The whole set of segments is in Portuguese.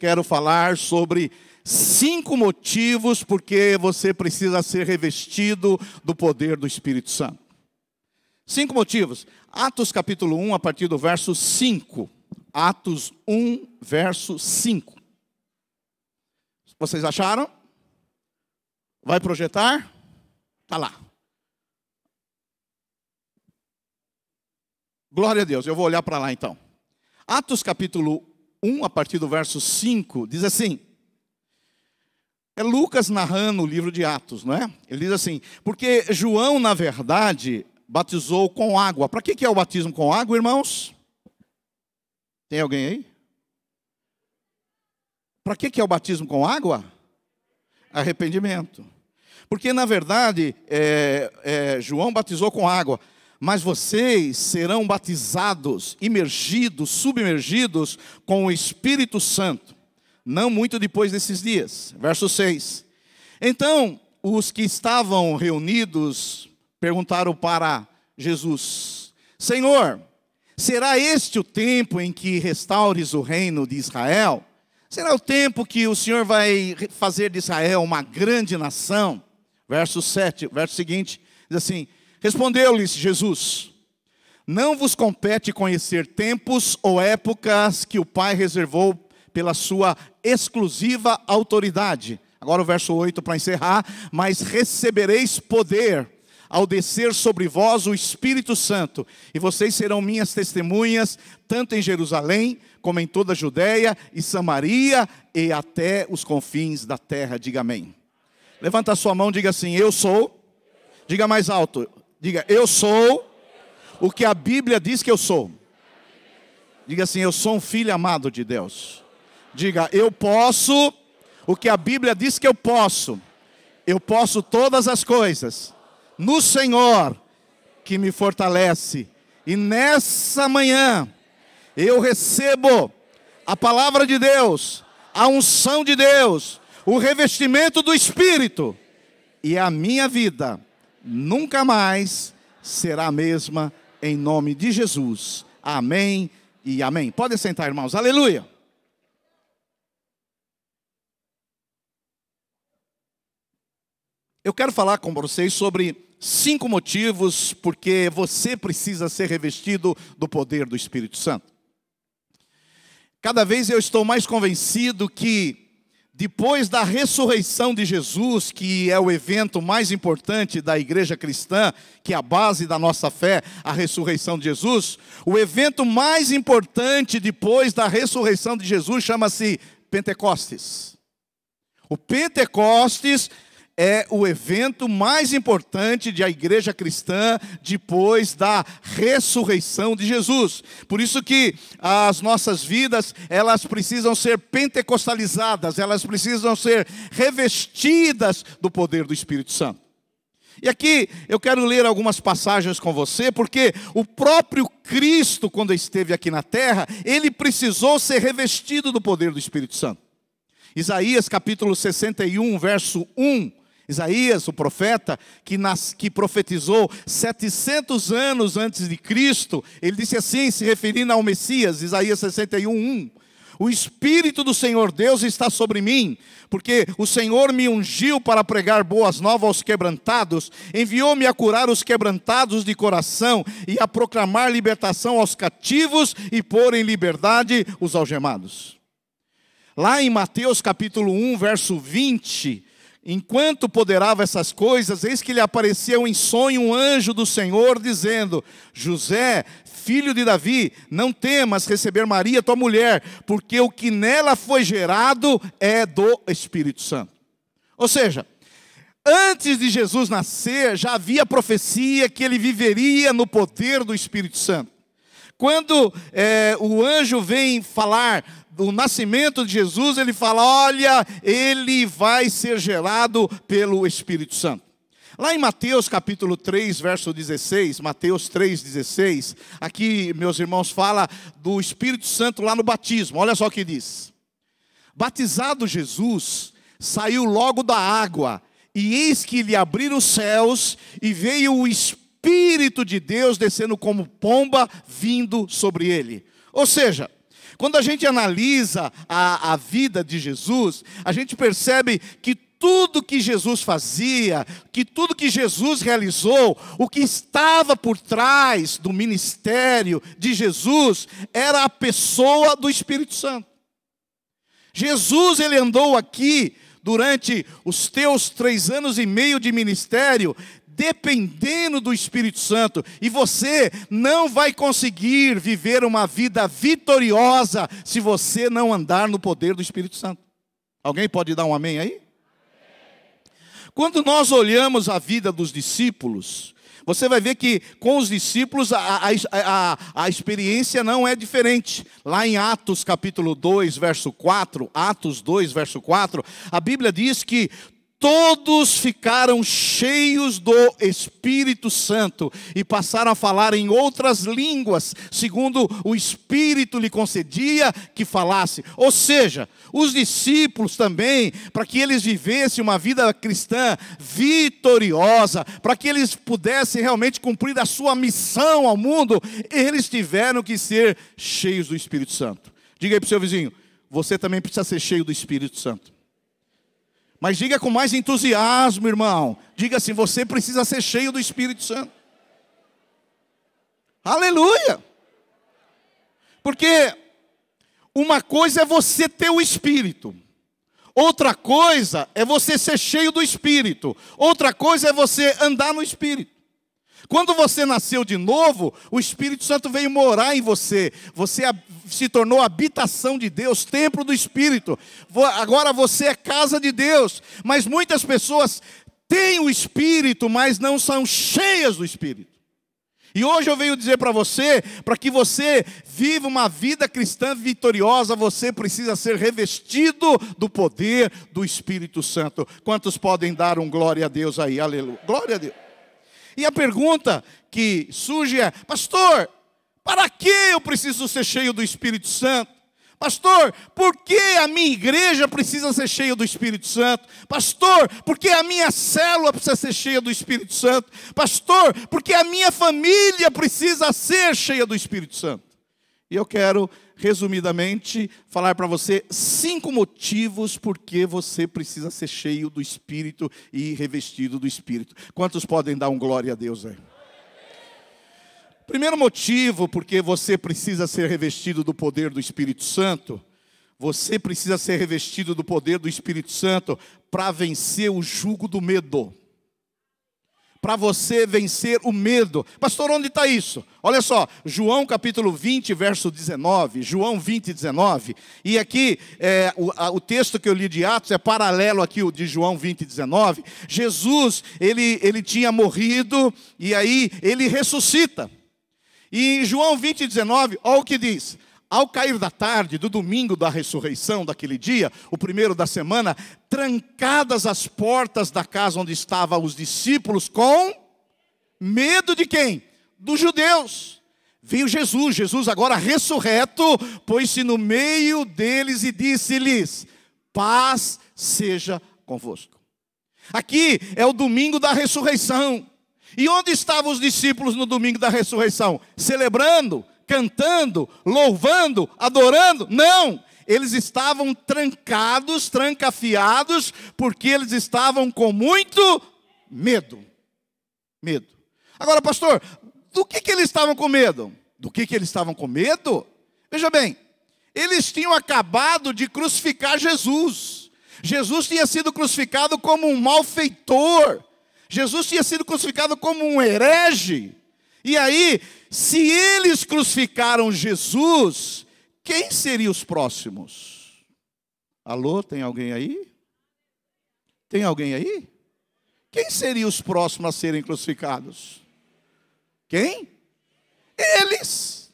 quero falar sobre 5 motivos porque você precisa ser revestido do poder do Espírito Santo. 5 motivos. Atos capítulo 1, a partir do verso 5. Atos 1, verso 5. Vocês acharam? Vai projetar? Está lá. Glória a Deus, eu vou olhar para lá então. Atos capítulo 1, a partir do verso 5, diz assim. É Lucas narrando o livro de Atos, não é? Ele diz assim, porque João, na verdade, batizou com água. Para que é o batismo com água, irmãos? Tem alguém aí? Para que é o batismo com água? Arrependimento. Porque, na verdade, João batizou com água, mas vocês serão batizados, imergidos, submergidos com o Espírito Santo, não muito depois desses dias. Verso 6. Então, os que estavam reunidos perguntaram para Jesus, Senhor, será este o tempo em que restaures o reino de Israel? Será o tempo que o Senhor vai fazer de Israel uma grande nação? Verso 7, verso seguinte, diz assim, respondeu-lhes Jesus, não vos compete conhecer tempos ou épocas que o Pai reservou pela sua exclusiva autoridade. Agora o verso 8 para encerrar, mas recebereis poder ao descer sobre vós o Espírito Santo, e vocês serão minhas testemunhas, tanto em Jerusalém, como em toda a Judéia e Samaria, e até os confins da terra. Diga amém. Levanta a sua mão, diga assim, eu sou. Diga mais alto, diga, eu sou o que a Bíblia diz que eu sou. Diga assim, eu sou um filho amado de Deus. Diga, eu posso o que a Bíblia diz que eu posso. Eu posso todas as coisas no Senhor que me fortalece. E nessa manhã eu recebo a palavra de Deus, a unção de Deus, o revestimento do Espírito. E a minha vida nunca mais será a mesma em nome de Jesus. Amém e amém. Podem sentar, irmãos. Aleluia. Eu quero falar com vocês sobre 5 motivos porque você precisa ser revestido do poder do Espírito Santo. Cada vez eu estou mais convencido que depois da ressurreição de Jesus, que é o evento mais importante da igreja cristã, que é a base da nossa fé, a ressurreição de Jesus, o evento mais importante depois da ressurreição de Jesus chama-se Pentecostes. O Pentecostes é o evento mais importante da igreja cristã depois da ressurreição de Jesus. Por isso que as nossas vidas, elas precisam ser pentecostalizadas, elas precisam ser revestidas do poder do Espírito Santo. E aqui eu quero ler algumas passagens com você, porque o próprio Cristo, quando esteve aqui na terra, ele precisou ser revestido do poder do Espírito Santo. Isaías capítulo 61, verso 1, Isaías, o profeta, que profetizou 700 anos antes de Cristo, ele disse assim, se referindo ao Messias, Isaías 61, 1. O Espírito do Senhor Deus está sobre mim, porque o Senhor me ungiu para pregar boas novas aos quebrantados, enviou-me a curar os quebrantados de coração e a proclamar libertação aos cativos e pôr em liberdade os algemados. Lá em Mateus capítulo 1, verso 20, enquanto poderava essas coisas, eis que lhe apareceu em sonho um anjo do Senhor, dizendo, José, filho de Davi, não temas receber Maria, tua mulher, porque o que nela foi gerado é do Espírito Santo. Ou seja, antes de Jesus nascer, já havia profecia que ele viveria no poder do Espírito Santo. Quando o anjo vem falar do nascimento de Jesus, ele fala, olha, ele vai ser gerado pelo Espírito Santo. Lá em Mateus capítulo 3, verso 16, Mateus 3, 16, aqui, meus irmãos, fala do Espírito Santo lá no batismo. Olha só o que diz. Batizado Jesus, saiu logo da água, e eis que lhe abriram os céus, e veio o Espírito de Deus descendo como pomba, vindo sobre ele. Ou seja, Quando a gente analisa a vida de Jesus, a gente percebe que tudo que Jesus fazia, que tudo que Jesus realizou, o que estava por trás do ministério de Jesus, era a pessoa do Espírito Santo. Jesus, ele andou aqui durante os teus 3 anos e meio de ministério, dependendo do Espírito Santo, e você não vai conseguir viver uma vida vitoriosa se você não andar no poder do Espírito Santo. Alguém pode dar um amém aí? Quando nós olhamos a vida dos discípulos, você vai ver que com os discípulos a experiência não é diferente. Lá em Atos capítulo 2, verso 4, Atos 2, verso 4, a Bíblia diz que todos ficaram cheios do Espírito Santo e passaram a falar em outras línguas, segundo o Espírito lhe concedia que falasse. Ou seja, os discípulos também, para que eles vivessem uma vida cristã vitoriosa, para que eles pudessem realmente cumprir a sua missão ao mundo, eles tiveram que ser cheios do Espírito Santo. Diga aí para o seu vizinho, você também precisa ser cheio do Espírito Santo. Mas diga com mais entusiasmo, irmão. Diga assim, você precisa ser cheio do Espírito Santo. Aleluia! Porque uma coisa é você ter o Espírito. Outra coisa é você ser cheio do Espírito. Outra coisa é você andar no Espírito. Quando você nasceu de novo, o Espírito Santo veio morar em você. Você se tornou habitação de Deus, templo do Espírito. Agora você é casa de Deus. Mas muitas pessoas têm o Espírito, mas não são cheias do Espírito. E hoje eu venho dizer para você, para que você viva uma vida cristã vitoriosa, você precisa ser revestido do poder do Espírito Santo. Quantos podem dar um glória a Deus aí? Aleluia. Glória a Deus. E a pergunta que surge é, pastor, para que eu preciso ser cheio do Espírito Santo? Pastor, por que a minha igreja precisa ser cheia do Espírito Santo? Pastor, por que a minha célula precisa ser cheia do Espírito Santo? Pastor, por que a minha família precisa ser cheia do Espírito Santo? E eu quero, resumidamente, falar para você 5 motivos por que você precisa ser cheio do Espírito e revestido do Espírito. Quantos podem dar um glória a Deus aí? Primeiro motivo porque você precisa ser revestido do poder do Espírito Santo. Você precisa ser revestido do poder do Espírito Santo para vencer o jugo do medo. Para você vencer o medo. Pastor, onde está isso? Olha só, João capítulo 20, verso 19. João 20, 19. E aqui, o texto que eu li de Atos é paralelo aqui o de João 20, 19. Jesus, ele tinha morrido e aí ele ressuscita. E em João 20, 19, olha o que diz. Ao cair da tarde, do domingo da ressurreição, daquele dia, o primeiro da semana, trancadas as portas da casa onde estavam os discípulos, com medo de quem? Dos judeus. Veio Jesus agora ressurreto, pôs-se no meio deles e disse-lhes, paz seja convosco. Aqui é o domingo da ressurreição. E onde estavam os discípulos no domingo da ressurreição? Celebrando, cantando, louvando, adorando? Não, eles estavam trancados, trancafiados, porque eles estavam com muito medo. Medo. Agora, pastor, do que eles estavam com medo? Do que eles estavam com medo? Veja bem, eles tinham acabado de crucificar Jesus. Jesus tinha sido crucificado como um malfeitor. Jesus tinha sido crucificado como um herege. E aí, se eles crucificaram Jesus, quem seriam os próximos? Alô, tem alguém aí? Tem alguém aí? Quem seriam os próximos a serem crucificados? Quem? Eles.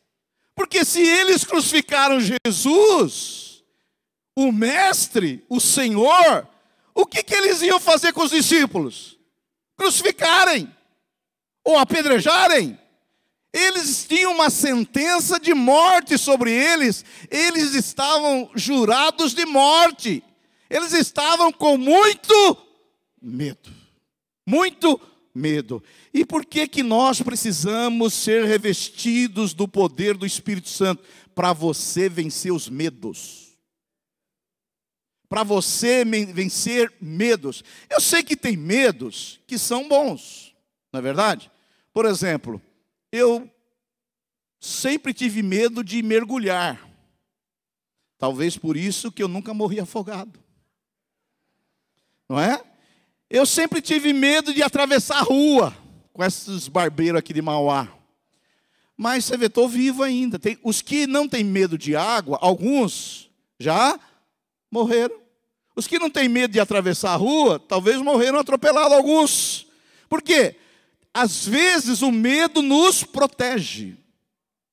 Porque se eles crucificaram Jesus, o mestre, o Senhor, o que eles iam fazer com os discípulos? Crucificarem ou apedrejarem. Eles tinham uma sentença de morte sobre eles. Eles estavam jurados de morte. Eles estavam com muito medo. Muito medo. E por que que nós precisamos ser revestidos do poder do Espírito Santo? Para você vencer os medos. Para você vencer medos. Eu sei que tem medos que são bons, não é verdade? Por exemplo, eu sempre tive medo de mergulhar. Talvez por isso que eu nunca morri afogado. Não é? Eu sempre tive medo de atravessar a rua com esses barbeiros aqui de Mauá. Mas você vê, estou vivo ainda. Os que não têm medo de água, alguns já morreram. Os que não têm medo de atravessar a rua, talvez morreram atropelados alguns. Por quê? Às vezes o medo nos protege.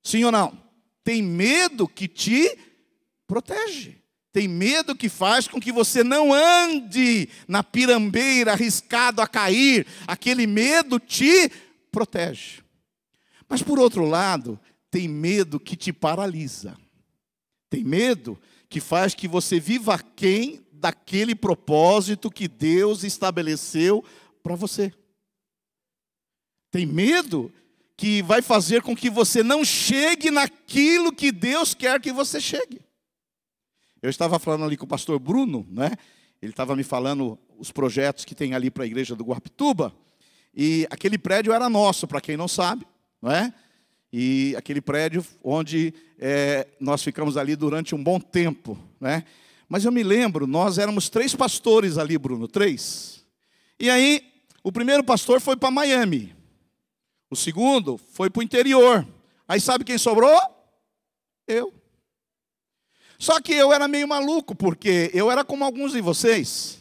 Sim ou não? Tem medo que te protege. Tem medo que faz com que você não ande na pirambeira, arriscado a cair. Aquele medo te protege. Mas por outro lado, tem medo que te paralisa. Tem medo que faz que você viva aquém daquele propósito que Deus estabeleceu para você. Tem medo que vai fazer com que você não chegue naquilo que Deus quer que você chegue. Eu estava falando ali com o pastor Bruno, né? Ele estava me falando os projetos que tem ali para a igreja do Guapituba. E aquele prédio era nosso, para quem não sabe, não é? E aquele prédio onde nós ficamos ali durante um bom tempo, né? Mas eu me lembro, nós éramos 3 pastores ali, Bruno, 3. E aí, o primeiro pastor foi para Miami. O segundo foi para o interior. Aí sabe quem sobrou? Eu. Só que eu era meio maluco, porque eu era como alguns de vocês,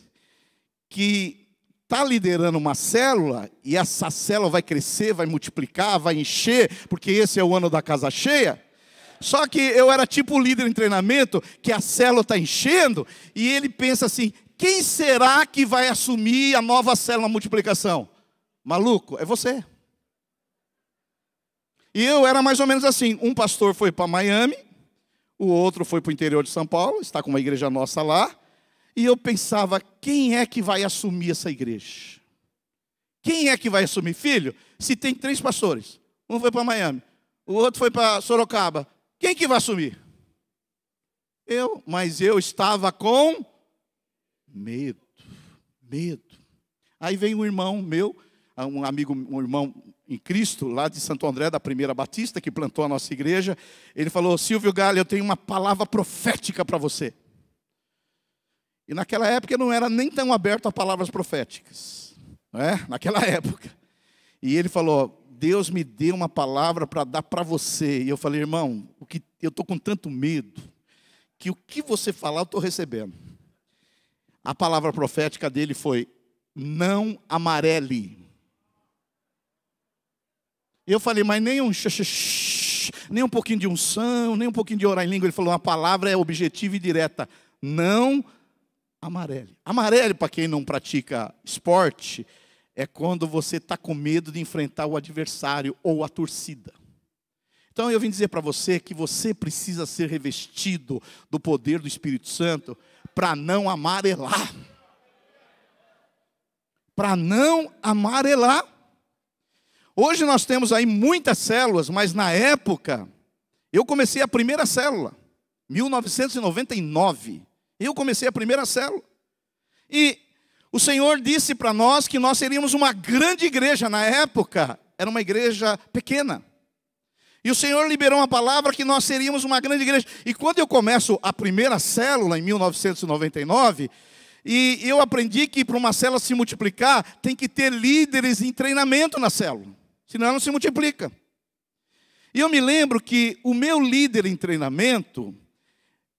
que está liderando uma célula, e essa célula vai crescer, vai multiplicar, vai encher, porque esse é o ano da casa cheia. Só que eu era tipo o líder em treinamento, que a célula está enchendo, e ele pensa assim, quem será que vai assumir a nova célula multiplicação? Maluco, é você. E eu era mais ou menos assim, um pastor foi para Miami, o outro foi para o interior de São Paulo, está com uma igreja nossa lá, e eu pensava, quem é que vai assumir essa igreja? Quem é que vai assumir? Filho, se tem 3 pastores, um foi para Miami, o outro foi para Sorocaba, quem que vai assumir? Eu, mas eu estava com medo. Aí vem um irmão meu, um amigo, um irmão em Cristo, lá de Santo André, da Primeira Batista, que plantou a nossa igreja. Ele falou, Silvio Galho, eu tenho uma palavra profética para você. E naquela época eu não era nem tão aberto a palavras proféticas. Não é? Naquela época. E ele falou, Deus me deu uma palavra para dar para você. E eu falei, irmão, eu estou com tanto medo, que o que você falar eu estou recebendo. A palavra profética dele foi, não amarele. Eu falei, mas nem um nem um pouquinho de unção, nem um pouquinho de orar em língua. Ele falou, a palavra é objetiva e direta. Não amarele. Amarele, para quem não pratica esporte, é quando você está com medo de enfrentar o adversário ou a torcida. Então eu vim dizer para você que você precisa ser revestido do poder do Espírito Santo para não amarelar. Para não amarelar. Hoje nós temos aí muitas células, mas na época, eu comecei a primeira célula, 1999. Eu comecei a primeira célula. E o Senhor disse para nós que nós seríamos uma grande igreja. Na época, era uma igreja pequena. E o Senhor liberou uma palavra que nós seríamos uma grande igreja. E quando eu começo a primeira célula, em 1999, e eu aprendi que para uma célula se multiplicar, tem que ter líderes em treinamento na célula. Senão ela não se multiplica. E eu me lembro que o meu líder em treinamento,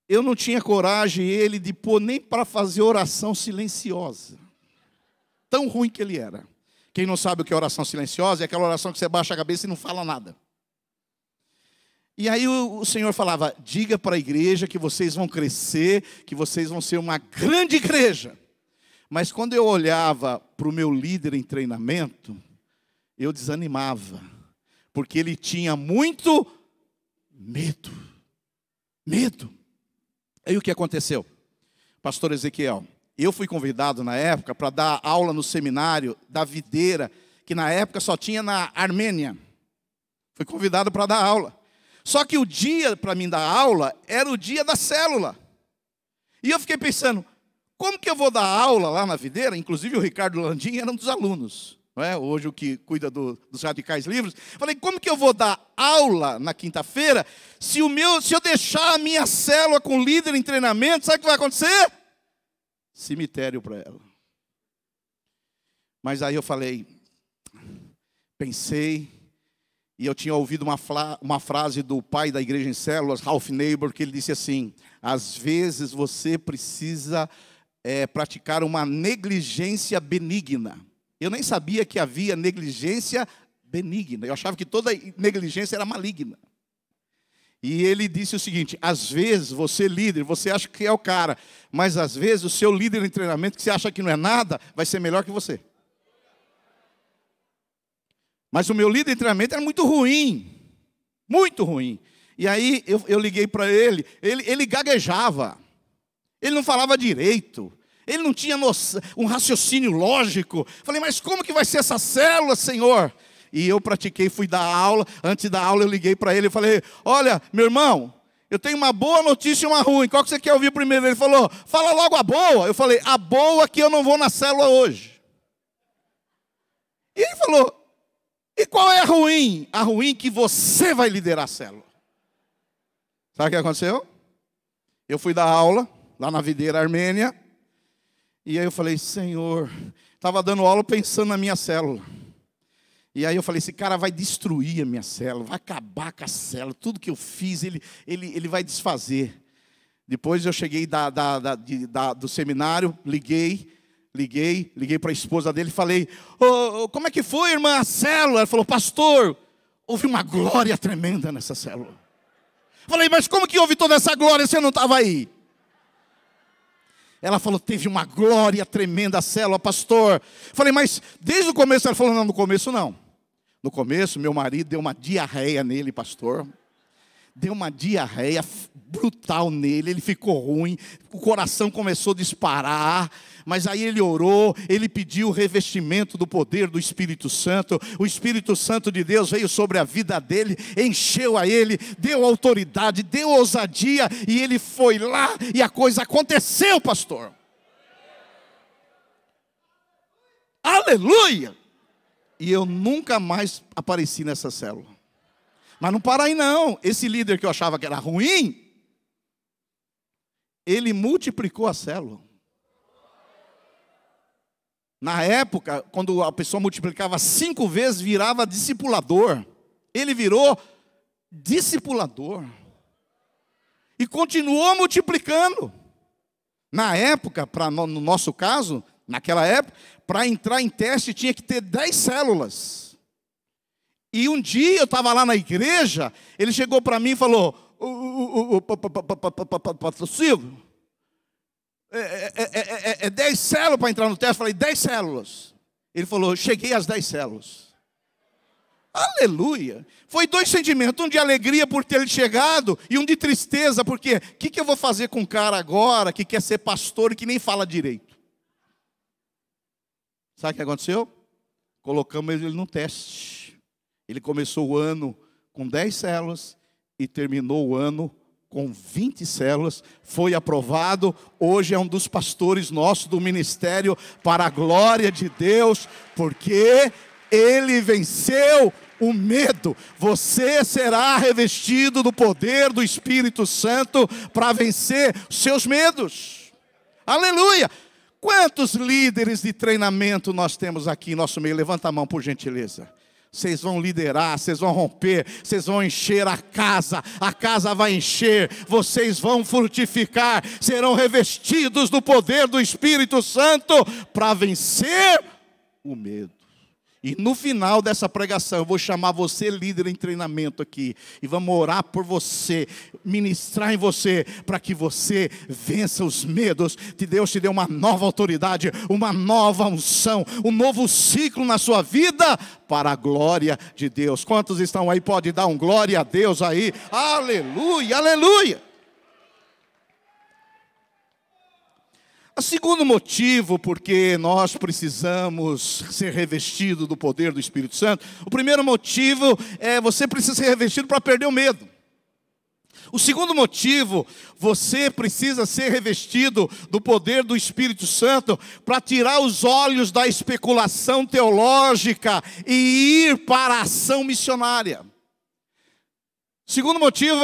eu não tinha coragem ele de pôr nem para fazer oração silenciosa. Tão ruim que ele era. Quem não sabe o que é oração silenciosa, é aquela oração que você baixa a cabeça e não fala nada. E aí o Senhor falava, diga para a igreja que vocês vão crescer, que vocês vão ser uma grande igreja. Mas quando eu olhava para o meu líder em treinamento, eu desanimava, porque ele tinha muito medo. Medo. Aí o que aconteceu? Pastor Ezequiel, eu fui convidado na época para dar aula no seminário da videira, que na época só tinha na Armênia. Fui convidado para dar aula. Só que o dia para mim dar aula era o dia da célula. E eu fiquei pensando, como que eu vou dar aula lá na Videira? Inclusive o Ricardo Landim era um dos alunos. Não é? Hoje o que cuida dos Radicais Livres. Falei, como que eu vou dar aula na quinta-feira se eu deixar a minha célula com líder em treinamento, sabe o que vai acontecer? Cemitério para ela. Mas aí eu falei, pensei, e eu tinha ouvido uma frase do pai da igreja em células, Ralph Neighbor, que ele disse assim, às vezes você precisa praticar uma negligência benigna. Eu nem sabia que havia negligência benigna. Eu achava que toda negligência era maligna. E ele disse o seguinte, às vezes você líder, você acha que é o cara, mas às vezes o seu líder em treinamento, que você acha que não é nada, vai ser melhor que você. Mas o meu líder de treinamento era muito ruim. Muito ruim. E aí eu liguei para ele gaguejava. Ele não falava direito. Ele não tinha um raciocínio lógico. Falei, mas como que vai ser essa célula, Senhor? E eu pratiquei, fui dar aula. Antes da aula eu liguei para ele e falei, olha, meu irmão, eu tenho uma boa notícia e uma ruim. Qual que você quer ouvir primeiro? Ele falou, fala logo a boa. Eu falei, a boa é que eu não vou na célula hoje. E ele falou, e qual é a ruim? A ruim é que você vai liderar a célula. Sabe o que aconteceu? Eu fui dar aula lá na Videira Armênia. E aí eu falei, Senhor, estava dando aula pensando na minha célula. E aí eu falei, esse cara vai destruir a minha célula, vai acabar com a célula. Tudo que eu fiz, ele vai desfazer. Depois eu cheguei do seminário, liguei para a esposa dele e falei, como é que foi, irmã, a célula? Ela falou, pastor, houve uma glória tremenda nessa célula. Falei, mas como que houve toda essa glória se eu não estava aí? Ela falou, teve uma glória tremenda a célula, pastor. Falei, mas desde o começo, ela falou, não, no começo não. No começo, meu marido deu uma diarreia nele, pastor. Deu uma diarreia brutal nele, ele ficou ruim, o coração começou a disparar, mas aí ele orou, ele pediu o revestimento do poder do Espírito Santo, o Espírito Santo de Deus veio sobre a vida dele, encheu a ele, deu autoridade, deu ousadia, e ele foi lá, e a coisa aconteceu, pastor. Aleluia! E eu nunca mais apareci nessa célula. Mas não para aí não, esse líder que eu achava que era ruim, ele multiplicou a célula. Na época, quando a pessoa multiplicava 5 vezes, virava discipulador. Ele virou discipulador. E continuou multiplicando. Na época, no nosso caso, naquela época, para entrar em teste tinha que ter 10 células. E um dia eu estava lá na igreja, ele chegou para mim e falou, pastor Silvio, é 10 células para entrar no teste? Eu falei, 10 células. Ele falou, cheguei às 10 células. Aleluia. Foi 2 sentimentos, um de alegria por ter ele chegado e um de tristeza, porque o que eu vou fazer com um cara agora que quer ser pastor e que nem fala direito? Sabe o que aconteceu? Colocamos ele no teste. Ele começou o ano com 10 células e terminou o ano com 20 células. Foi aprovado. Hoje é um dos pastores nossos do ministério para a glória de Deus, porque ele venceu o medo. Você será revestido do poder do Espírito Santo para vencer os seus medos. Aleluia! Quantos líderes de treinamento nós temos aqui em nosso meio? Levanta a mão, por gentileza. Vocês vão liderar, vocês vão romper, vocês vão encher a casa vai encher, vocês vão frutificar, serão revestidos do poder do Espírito Santo para vencer o medo. E no final dessa pregação, eu vou chamar você líder em treinamento aqui, e vamos orar por você, ministrar em você, para que você vença os medos, que Deus te dê uma nova autoridade, uma nova unção, um novo ciclo na sua vida, para a glória de Deus. Quantos estão aí? Pode dar um glória a Deus aí, aleluia, aleluia. O segundo motivo porque nós precisamos ser revestidos do poder do Espírito Santo, o primeiro motivo é você precisa ser revestido para perder o medo. O segundo motivo, você precisa ser revestido do poder do Espírito Santo para tirar os olhos da especulação teológica e ir para a ação missionária. O segundo motivo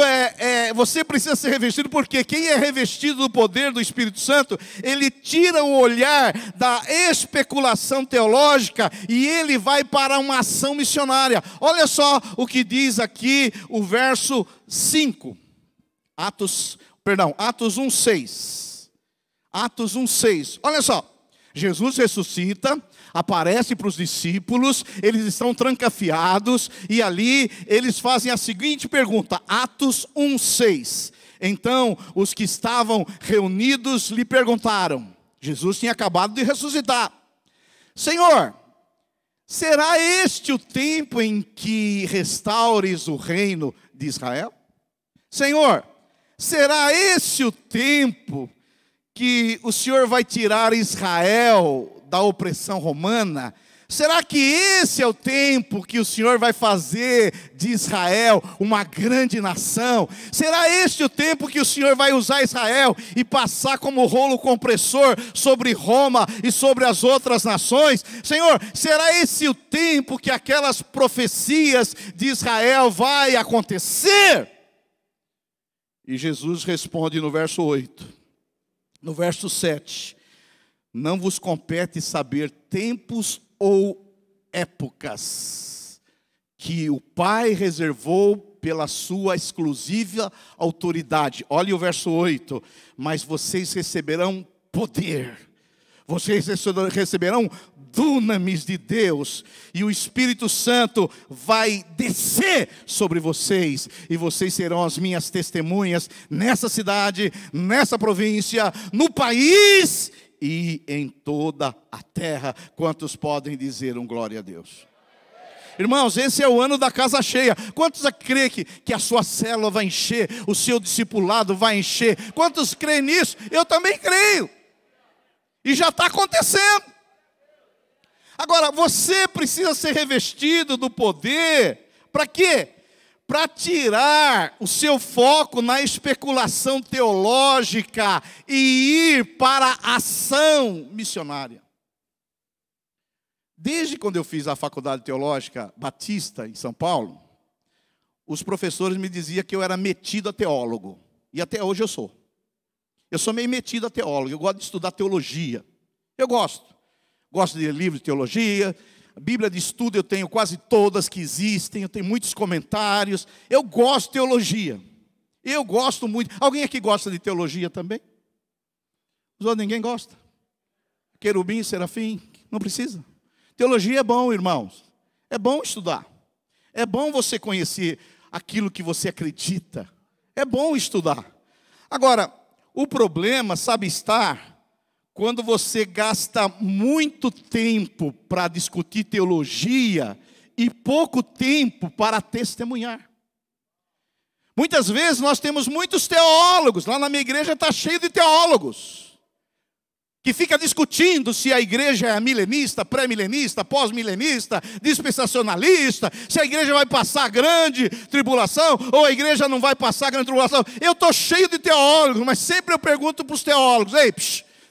você precisa ser revestido porque quem é revestido do poder do Espírito Santo, ele tira o olhar da especulação teológica e ele vai para uma ação missionária. Olha só o que diz aqui o verso 5. Atos 1:6. Atos 1:6. Olha só. Jesus ressuscita, aparece para os discípulos, eles estão trancafiados, e ali eles fazem a seguinte pergunta, Atos 1:6. Então, os que estavam reunidos lhe perguntaram, Jesus tinha acabado de ressuscitar, Senhor, será este o tempo em que restaures o reino de Israel? Senhor, será esse o tempo que o Senhor vai tirar Israel da opressão romana? Será que esse é o tempo que o Senhor vai fazer de Israel uma grande nação? Será este o tempo que o Senhor vai usar Israel e passar como rolo compressor sobre Roma e sobre as outras nações? Senhor, será esse o tempo que aquelas profecias de Israel vai acontecer? E Jesus responde no verso 8. No verso 7, não vos compete saber tempos ou épocas que o Pai reservou pela sua exclusiva autoridade. Olha o verso 8, mas vocês receberão poder, vocês receberão dunamis de Deus, e o Espírito Santo vai descer sobre vocês, e vocês serão as minhas testemunhas nessa cidade, nessa província, no país e em toda a terra. Quantos podem dizer um glória a Deus? Irmãos, esse é o ano da casa cheia. Quantos creem que a sua célula vai encher, o seu discipulado vai encher? Quantos creem nisso? Eu também creio, e já está acontecendo. Agora, você precisa ser revestido do poder, para quê? Para tirar o seu foco na especulação teológica e ir para a ação missionária. Desde quando eu fiz a faculdade teológica batista em São Paulo, os professores me diziam que eu era metido a teólogo, e até hoje eu sou. Eu sou meio metido a teólogo, eu gosto de estudar teologia, eu gosto de ler livros de teologia, a Bíblia de estudo eu tenho quase todas que existem, eu tenho muitos comentários, eu gosto de teologia, eu gosto muito. Alguém aqui gosta de teologia também? Ninguém gosta? Querubim, serafim, não precisa. Teologia é bom, irmãos, é bom estudar, é bom você conhecer aquilo que você acredita, é bom estudar. Agora, o problema, sabe, estar quando você gasta muito tempo para discutir teologia e pouco tempo para testemunhar. Muitas vezes nós temos muitos teólogos, lá na minha igreja está cheio de teólogos, que fica discutindo se a igreja é milenista, pré-milenista, pós-milenista, dispensacionalista, se a igreja vai passar grande tribulação, ou a igreja não vai passar grande tribulação. Eu estou cheio de teólogos, mas sempre eu pergunto para os teólogos, ei,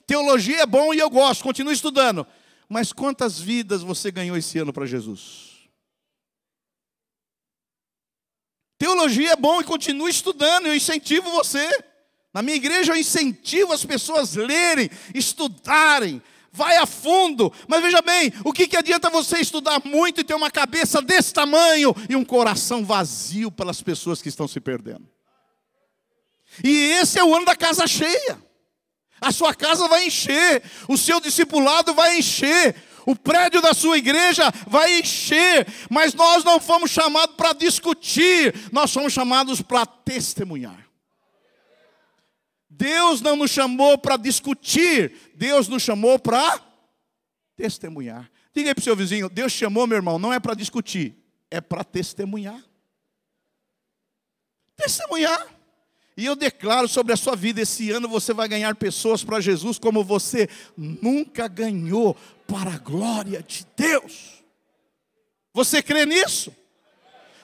teologia é bom e eu gosto, continue estudando. Mas quantas vidas você ganhou esse ano para Jesus? Teologia é bom e continue estudando, eu incentivo você. Na minha igreja eu incentivo as pessoas a lerem, estudarem, vai a fundo. Mas veja bem, o que adianta você estudar muito e ter uma cabeça desse tamanho e um coração vazio pelas pessoas que estão se perdendo? E esse é o ano da casa cheia. A sua casa vai encher, o seu discipulado vai encher, o prédio da sua igreja vai encher, mas nós não fomos chamados para discutir, nós fomos chamados para testemunhar. Deus não nos chamou para discutir, Deus nos chamou para testemunhar. Diga aí para o seu vizinho, Deus chamou, meu irmão, não é para discutir, é para testemunhar. Testemunhar. E eu declaro sobre a sua vida, esse ano você vai ganhar pessoas para Jesus como você nunca ganhou, para a glória de Deus. Você crê nisso?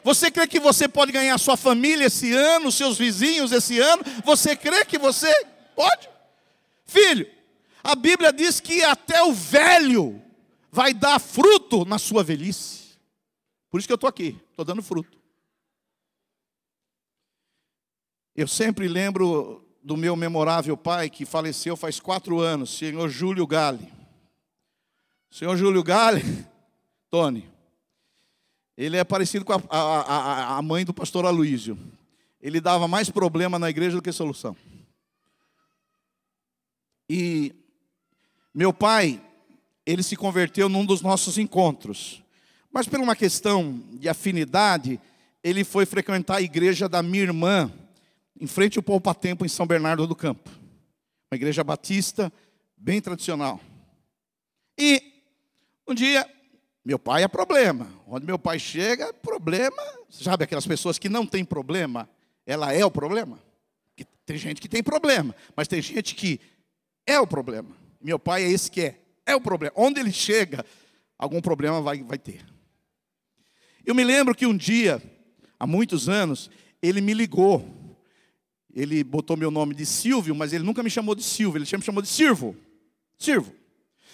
Você crê que você pode ganhar sua família esse ano, seus vizinhos esse ano? Você crê que você pode? Filho, a Bíblia diz que até o velho vai dar fruto na sua velhice. Por isso que eu estou aqui, estou dando fruto. Eu sempre lembro do meu memorável pai, que faleceu faz 4 anos, senhor Júlio Gale. Senhor Júlio Gale, Tony, ele é parecido com a mãe do pastor Aloísio. Ele dava mais problema na igreja do que solução. E meu pai, ele se converteu num dos nossos encontros. Mas por uma questão de afinidade, ele foi frequentar a igreja da minha irmã, em frente ao Poupa Tempo, em São Bernardo do Campo. Uma igreja batista, bem tradicional. E um dia, meu pai é problema. Onde meu pai chega, problema. Sabe aquelas pessoas que não têm problema? Ela é o problema. Tem gente que tem problema, mas tem gente que é o problema. Meu pai é esse que é o problema. Onde ele chega, algum problema vai ter. Eu me lembro que um dia, há muitos anos, ele me ligou. Ele botou meu nome de Silvio, mas ele nunca me chamou de Silvio, ele sempre me chamou de Sirvo. Sirvo.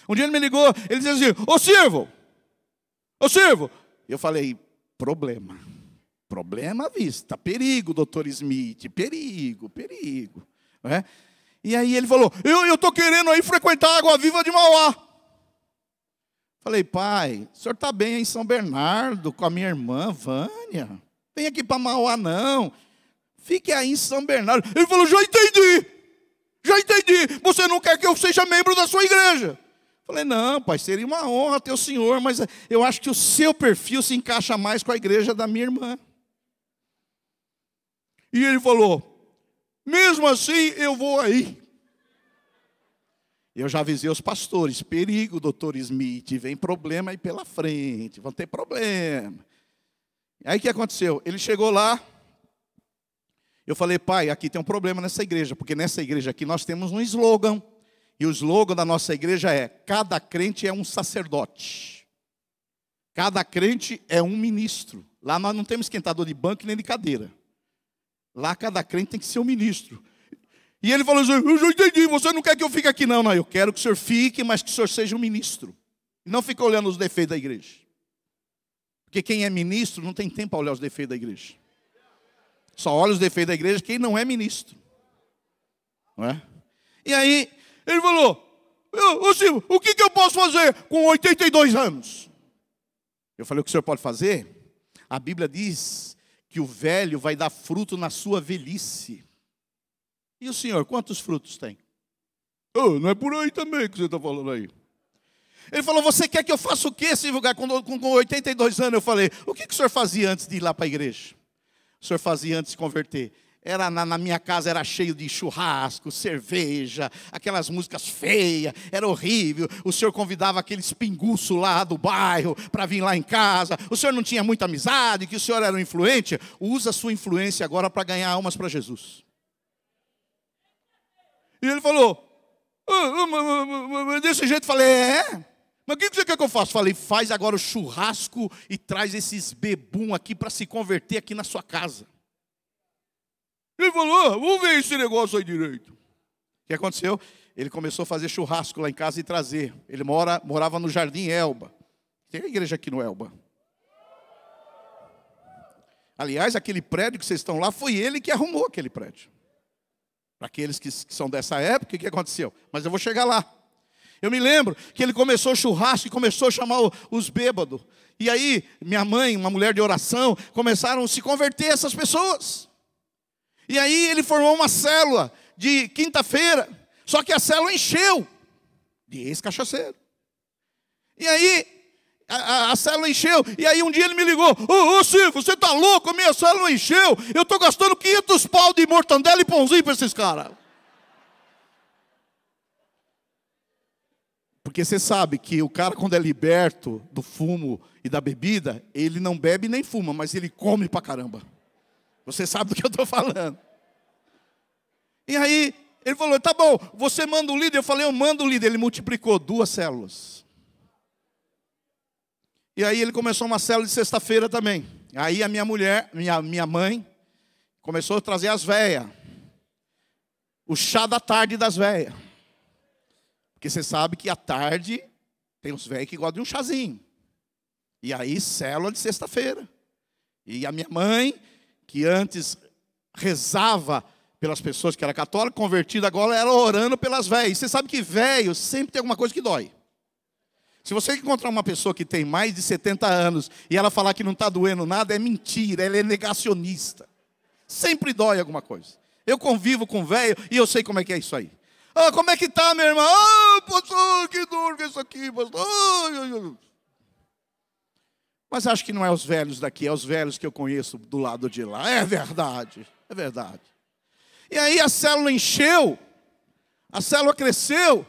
Um dia ele me ligou, ele dizia assim, ô Sirvo! Ô Sirvo! Eu falei, problema. Problema à vista, perigo, doutor Smith, perigo. Não é? E aí ele falou, eu estou querendo aí frequentar a Água Viva de Mauá. Falei, pai, o senhor está bem aí em São Bernardo, com a minha irmã, Vânia. Vem aqui para Mauá não. Fique aí em São Bernardo. Ele falou, já entendi. Você não quer que eu seja membro da sua igreja. Falei, não, pai, seria uma honra ter o senhor, mas eu acho que o seu perfil se encaixa mais com a igreja da minha irmã. E ele falou, mesmo assim eu vou aí. Eu já avisei os pastores, perigo, doutor Smith, vem problema aí pela frente, vão ter problema. Aí o que aconteceu? Ele chegou lá, eu falei, pai, aqui tem um problema nessa igreja, porque nessa igreja aqui nós temos um slogan, e o slogan da nossa igreja é, cada crente é um sacerdote, cada crente é um ministro. Lá nós não temos esquentador de banco nem de cadeira, lá cada crente tem que ser um ministro. E ele falou assim, eu já entendi, você não quer que eu fique aqui não, eu quero que o senhor fique, mas que o senhor seja um ministro. E não fique olhando os defeitos da igreja. Porque quem é ministro não tem tempo para olhar os defeitos da igreja. Só olha os defeitos da igreja quem não é ministro. Não é? E aí, ele falou, ô Silvio, o que eu posso fazer com 82 anos? Eu falei, o que o senhor pode fazer? A Bíblia diz que o velho vai dar fruto na sua velhice. E o senhor, quantos frutos tem? Oh, não é por aí também que você está falando aí. Ele falou, você quer que eu faça o quê, Silvio Gai, com 82 anos? Eu falei, o que o senhor fazia antes de ir lá para a igreja? O senhor fazia antes de se converter? Era na minha casa era cheio de churrasco, cerveja, aquelas músicas feias, era horrível. O senhor convidava aqueles pinguços lá do bairro para vir lá em casa. O senhor não tinha muita amizade, que o senhor era um influente. Usa a sua influência agora para ganhar almas para Jesus. E ele falou, desse jeito, falei, mas o que você quer que eu faça? Falei, faz agora o churrasco e traz esses bebum aqui para se converter aqui na sua casa. Ele falou, vamos ver esse negócio aí direito. O que aconteceu? Ele começou a fazer churrasco lá em casa e trazer. Ele morava no Jardim Elba. Tem a igreja aqui no Elba. Aliás, aquele prédio que vocês estão lá, foi ele que arrumou aquele prédio. Para aqueles que são dessa época, o que aconteceu? Mas eu vou chegar lá. Eu me lembro que ele começou o churrasco e começou a chamar os bêbados. E aí, minha mãe, uma mulher de oração, começaram a se converter essas pessoas. E aí ele formou uma célula de quinta-feira. Só que a célula encheu de ex-cachaceiro. E aí, a célula encheu. E aí um dia ele me ligou. Ô Silvio, você está louco? A minha célula encheu. Eu estou gastando 500 pau de mortandela e pãozinho para esses caras. Porque você sabe que o cara, quando é liberto do fumo e da bebida, ele não bebe nem fuma, mas ele come pra caramba. Você sabe do que eu estou falando. E aí, ele falou, tá bom, você manda o líder. Eu falei, eu mando o líder. Ele multiplicou 2 células. E aí ele começou uma célula de sexta-feira também. Aí a minha mulher, minha mãe, começou a trazer as véias. O chá da tarde das véias. Porque você sabe que à tarde tem uns velhos que gostam de um chazinho. E aí, célula de sexta-feira. E a minha mãe, que antes rezava pelas pessoas que era católica, convertida agora, era orando pelas velhas. E você sabe que velho sempre tem alguma coisa que dói. Se você encontrar uma pessoa que tem mais de 70 anos e ela falar que não está doendo nada, é mentira, ela é negacionista. Sempre dói alguma coisa. Eu convivo com velho e eu sei como é que é isso aí. Ah, como é que tá, minha irmã? Ah, pastor, que dor que é isso aqui, pastor. Mas acho que não é os velhos daqui, é os velhos que eu conheço do lado de lá. É verdade, é verdade. E aí a célula encheu, a célula cresceu.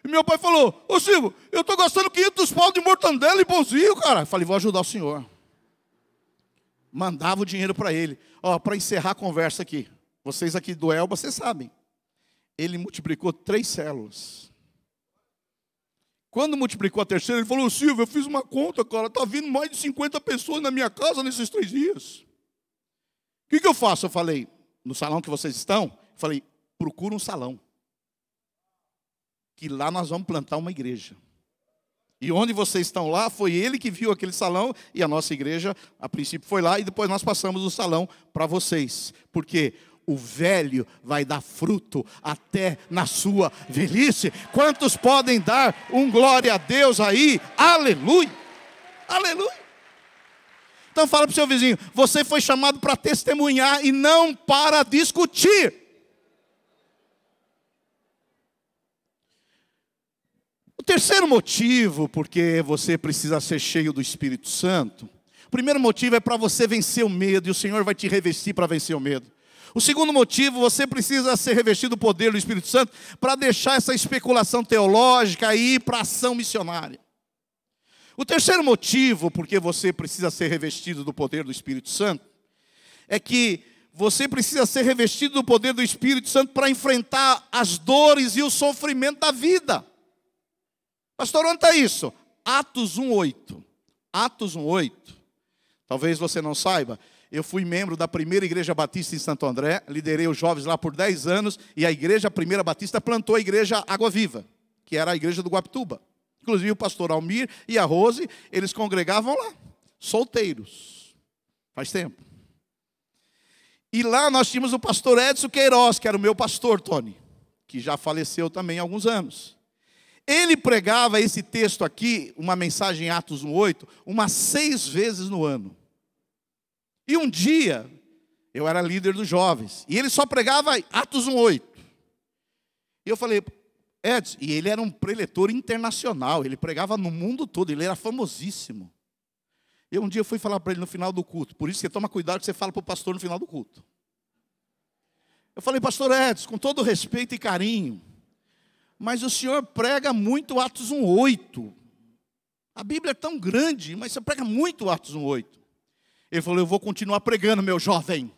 E meu pai falou, ô Silvio, eu estou gastando 500 pau de mortandela e pãozinho, cara. Eu falei, vou ajudar o senhor. Mandava o dinheiro para ele. Ó, para encerrar a conversa aqui. Vocês aqui do Elba, vocês sabem. Ele multiplicou 3 células. Quando multiplicou a terceira, ele falou, Silvio, eu fiz uma conta, cara. Está vindo mais de 50 pessoas na minha casa nesses 3 dias. O que eu faço? Eu falei, no salão que vocês estão, eu falei, procura um salão. Que lá nós vamos plantar uma igreja. E onde vocês estão lá, foi ele que viu aquele salão, e a nossa igreja, a princípio, foi lá, e depois nós passamos o salão para vocês. Porque o velho vai dar fruto até na sua velhice. Quantos podem dar um glória a Deus aí? Aleluia! Aleluia! Então fala para o seu vizinho, você foi chamado para testemunhar e não para discutir. O terceiro motivo porque você precisa ser cheio do Espírito Santo, o primeiro motivo é para você vencer o medo, e o Senhor vai te revestir para vencer o medo. O segundo motivo, você precisa ser revestido do poder do Espírito Santo para deixar essa especulação teológica e ir para a ação missionária. O terceiro motivo, porque você precisa ser revestido do poder do Espírito Santo, é que você precisa ser revestido do poder do Espírito Santo para enfrentar as dores e o sofrimento da vida. Pastor, onde está isso? Atos 1:8. Atos 1:8. Talvez você não saiba. Eu fui membro da primeira igreja batista em Santo André, liderei os jovens lá por 10 anos, e a igreja primeira batista plantou a igreja Água Viva, que era a igreja do Guapituba. Inclusive o pastor Almir e a Rose, eles congregavam lá, solteiros, faz tempo. E lá nós tínhamos o pastor Edson Queiroz, que era o meu pastor, Tony, que já faleceu também há alguns anos. Ele pregava esse texto aqui, uma mensagem em Atos 1:8, umas 6 vezes no ano. E um dia, eu era líder dos jovens, e ele só pregava Atos 1:8. E eu falei, Edson, e ele era um preletor internacional, ele pregava no mundo todo, ele era famosíssimo. E um dia eu fui falar para ele no final do culto, por isso você toma cuidado que você fala para o pastor no final do culto. Eu falei, pastor Edson, com todo respeito e carinho, mas o senhor prega muito Atos 1:8. A Bíblia é tão grande, mas você prega muito Atos 1:8. Ele falou, eu vou continuar pregando, meu jovem.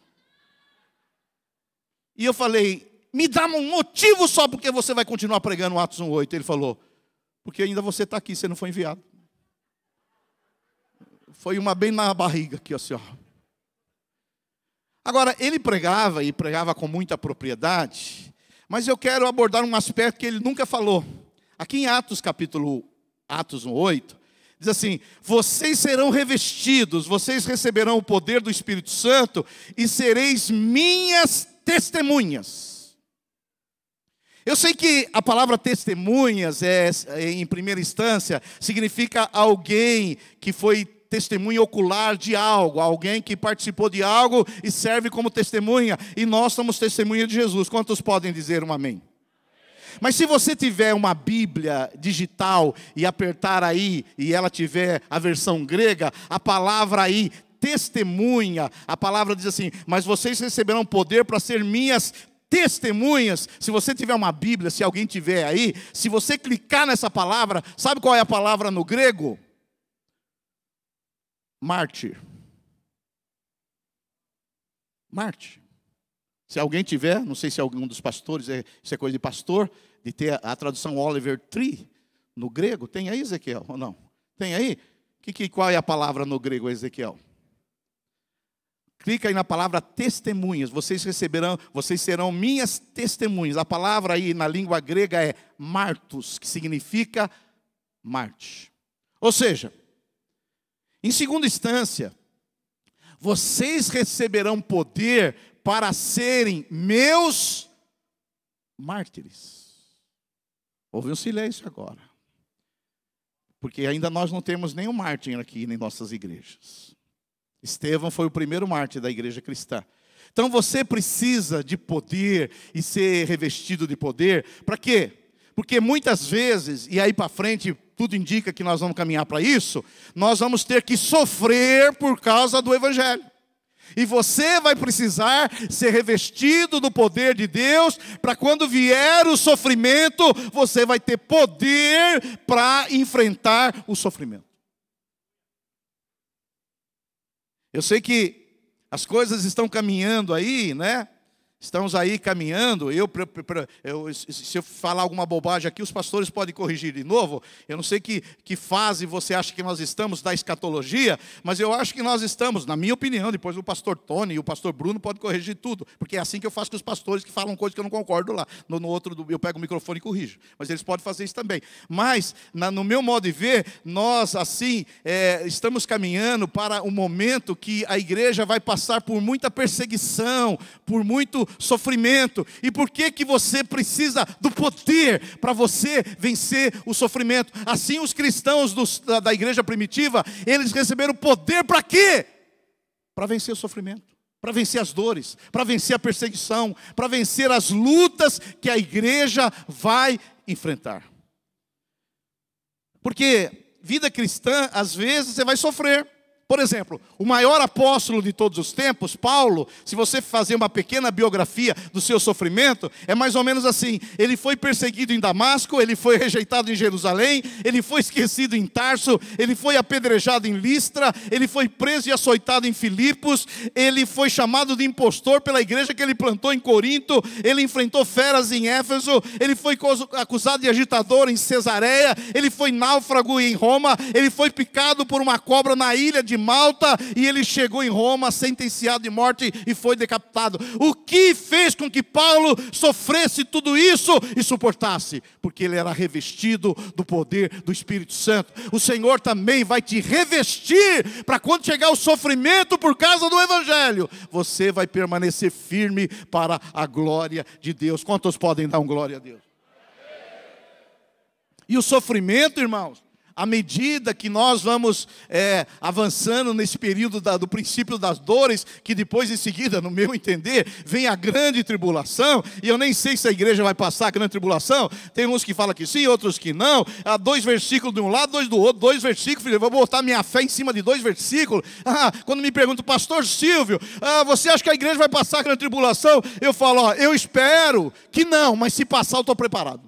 E eu falei, me dá um motivo só porque você vai continuar pregando Atos 1:8. Ele falou, porque ainda você está aqui, você não foi enviado. Foi uma bem na barriga aqui, assim, ó. Agora, ele pregava, e pregava com muita propriedade, mas eu quero abordar um aspecto que ele nunca falou. Aqui em Atos 1:8, diz assim, vocês serão revestidos, vocês receberão o poder do Espírito Santo e sereis minhas testemunhas. Eu sei que a palavra testemunhas, em primeira instância, significa alguém que foi testemunha ocular de algo, alguém que participou de algo e serve como testemunha, e nós somos testemunha de Jesus. Quantos podem dizer um amém? Mas se você tiver uma Bíblia digital e apertar aí, e ela tiver a versão grega, a palavra aí, testemunha, a palavra diz assim, mas vocês receberão poder para ser minhas testemunhas. Se você tiver uma Bíblia, se alguém tiver aí, se você clicar nessa palavra, sabe qual é a palavra no grego? Mártir. Mártir. Se alguém tiver, não sei se algum dos pastores, isso é coisa de pastor, de ter a tradução Oliver Tree no grego. Tem aí, Ezequiel, ou não? Tem aí? Qual é a palavra no grego, Ezequiel? Clica aí na palavra testemunhas. Vocês serão minhas testemunhas. A palavra aí na língua grega é martos, que significa Marte. Ou seja, em segunda instância, vocês receberão poder para serem meus mártires. Houve um silêncio agora. Porque ainda nós não temos nenhum mártir aqui em nossas igrejas. Estevão foi o primeiro mártir da igreja cristã. Então você precisa de poder e ser revestido de poder. Para quê? Porque muitas vezes, e aí para frente, tudo indica que nós vamos caminhar para isso, nós vamos ter que sofrer por causa do Evangelho. E você vai precisar ser revestido do poder de Deus, para quando vier o sofrimento, você vai ter poder para enfrentar o sofrimento. Eu sei que as coisas estão caminhando aí, né? Estamos aí caminhando. Se eu falar alguma bobagem aqui, os pastores podem corrigir de novo. Eu não sei que fase você acha que nós estamos da escatologia, mas eu acho que nós estamos, na minha opinião, depois o pastor Tony e o pastor Bruno podem corrigir tudo, porque é assim que eu faço com os pastores que falam coisas que eu não concordo lá. No outro, eu pego o microfone e corrijo. Mas eles podem fazer isso também. Mas, no meu modo de ver, nós, assim, estamos caminhando para um momento que a igreja vai passar por muita perseguição, por muito sofrimento. E por que você precisa do poder para você vencer o sofrimento? Assim os cristãos da igreja primitiva, eles receberam poder para quê? Para vencer o sofrimento, para vencer as dores, para vencer a perseguição, para vencer as lutas que a igreja vai enfrentar. Porque vida cristã, às vezes você vai sofrer. Por exemplo, o maior apóstolo de todos os tempos, Paulo, se você fazer uma pequena biografia do seu sofrimento, é mais ou menos assim: ele foi perseguido em Damasco, ele foi rejeitado em Jerusalém, ele foi esquecido em Tarso, ele foi apedrejado em Listra, ele foi preso e açoitado em Filipos, ele foi chamado de impostor pela igreja que ele plantou em Corinto, ele enfrentou feras em Éfeso, ele foi acusado de agitador em Cesareia, ele foi náufrago em Roma, ele foi picado por uma cobra na ilha de Malta, e ele chegou em Roma sentenciado de morte e foi decapitado. O que fez com que Paulo sofresse tudo isso e suportasse? Porque ele era revestido do poder do Espírito Santo. O Senhor também vai te revestir para quando chegar o sofrimento por causa do Evangelho, você vai permanecer firme para a glória de Deus. Quantos podem dar um glória a Deus? E o sofrimento, irmãos, à medida que nós vamos avançando nesse período do princípio das dores, que depois em seguida, no meu entender, vem a grande tribulação, e eu nem sei se a igreja vai passar a grande tribulação. Tem uns que falam que sim, outros que não. Há 2 versículos de um lado, 2 do outro, 2 versículos, filho, eu vou botar minha fé em cima de 2 versículos. Quando me perguntam, pastor Silvio, você acha que a igreja vai passar a grande tribulação? Eu falo, eu espero que não, mas se passar eu estou preparado.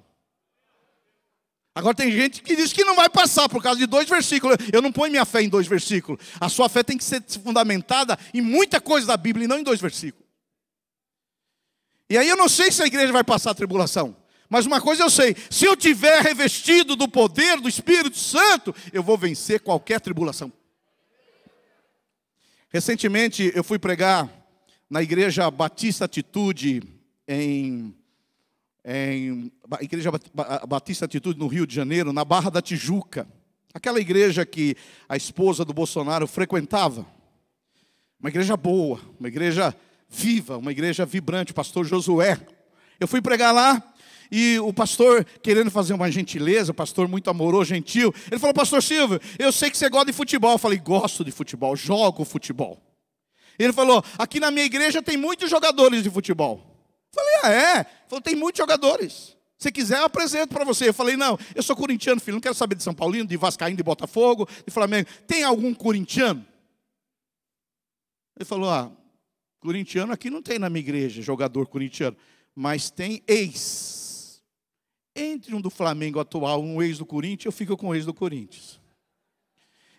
Agora tem gente que diz que não vai passar por causa de 2 versículos. Eu não ponho minha fé em 2 versículos. A sua fé tem que ser fundamentada em muita coisa da Bíblia e não em 2 versículos. E aí eu não sei se a igreja vai passar a tribulação. Mas uma coisa eu sei: se eu tiver revestido do poder do Espírito Santo, eu vou vencer qualquer tribulação. Recentemente eu fui pregar na igreja Batista Atitude Igreja Batista Atitude no Rio de Janeiro, na Barra da Tijuca. Aquela igreja que a esposa do Bolsonaro frequentava. Uma igreja boa, uma igreja viva, uma igreja vibrante, o pastor Josué. Eu fui pregar lá e o pastor, querendo fazer uma gentileza, o pastor muito amoroso, gentil, ele falou: pastor Silvio, eu sei que você gosta de futebol. Eu falei: gosto de futebol, jogo futebol. Ele falou: aqui na minha igreja tem muitos jogadores de futebol. Eu falei: é? Ele falou: tem muitos jogadores. Se quiser, eu apresento para você. Eu falei: não, eu sou corintiano, filho, não quero saber de São Paulino, de Vascaíno, de Botafogo, de Flamengo. Tem algum corintiano? Ele falou: corintiano aqui não tem na minha igreja, jogador corintiano, mas tem ex. Entre um do Flamengo atual e um ex do Corinthians, eu fico com o ex do Corinthians.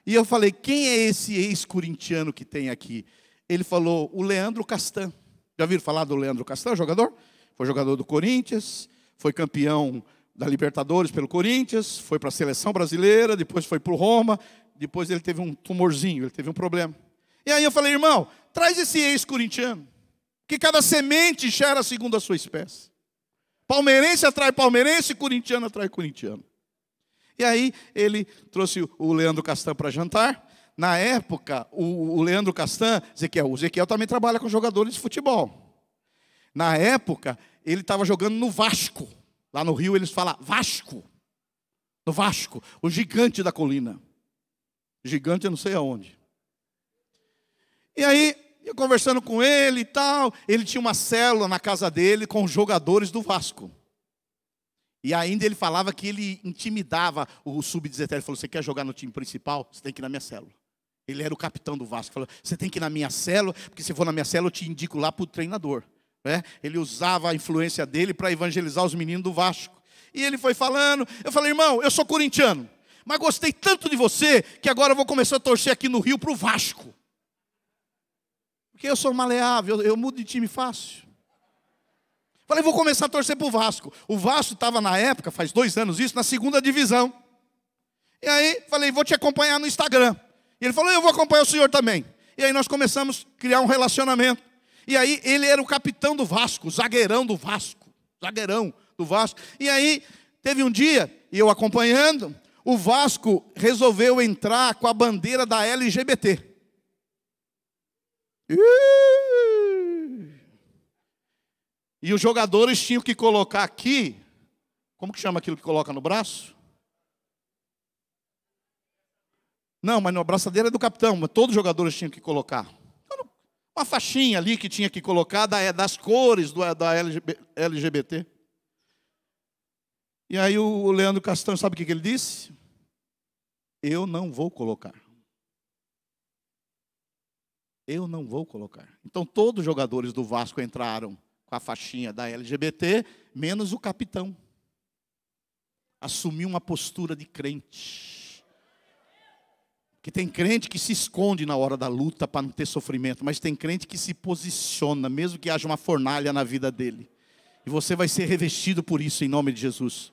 E eu falei: quem é esse ex-corintiano que tem aqui? Ele falou: o Leandro Castan. Já viram falar do Leandro Castan, jogador? Foi jogador do Corinthians, foi campeão da Libertadores pelo Corinthians, foi para a seleção brasileira, depois foi para o Roma, depois ele teve um tumorzinho, ele teve um problema. E aí eu falei, irmão, traz esse ex-corintiano, que cada semente gera segundo a sua espécie. Palmeirense atrai palmeirense, corintiano atrai corintiano. E aí ele trouxe o Leandro Castan para jantar. Na época, o Leandro Castan, o Ezequiel também trabalha com jogadores de futebol. Na época, ele estava jogando no Vasco. Lá no Rio eles falam Vasco. No Vasco, o gigante da colina. Gigante eu não sei aonde. E aí, eu conversando com ele e tal, ele tinha uma célula na casa dele com os jogadores do Vasco. E ainda ele falava que ele intimidava o sub-17. Ele falou, você quer jogar no time principal? Você tem que ir na minha célula. Ele era o capitão do Vasco. Falou, você tem que ir na minha célula, porque se for na minha célula eu te indico lá para o treinador. Ele usava a influência dele para evangelizar os meninos do Vasco. E ele foi falando, eu falei, irmão, eu sou corintiano, mas gostei tanto de você, que agora eu vou começar a torcer aqui no Rio para o Vasco. Porque eu sou maleável, eu mudo de time fácil. Falei, vou começar a torcer para o Vasco. O Vasco estava na época, faz 2 anos isso, na 2ª divisão. E aí, falei, vou te acompanhar no Instagram. E ele falou, eu vou acompanhar o senhor também. E aí nós começamos a criar um relacionamento. E aí ele era o capitão do Vasco, o zagueirão do Vasco. Zagueirão do Vasco. E aí teve um dia, e eu acompanhando, o Vasco resolveu entrar com a bandeira da LGBT. E os jogadores tinham que colocar aqui, como que chama aquilo que coloca no braço? Não, mas a braçadeira é do capitão, mas todos os jogadores tinham que colocar. Uma faixinha ali que tinha que colocar das cores da LGBT. E aí o Leandro Castan, sabe o que ele disse? Eu não vou colocar. Eu não vou colocar. Então todos os jogadores do Vasco entraram com a faixinha da LGBT, menos o capitão. Assumiu uma postura de crente. Que tem crente que se esconde na hora da luta para não ter sofrimento, mas tem crente que se posiciona, mesmo que haja uma fornalha na vida dele. E você vai ser revestido por isso em nome de Jesus.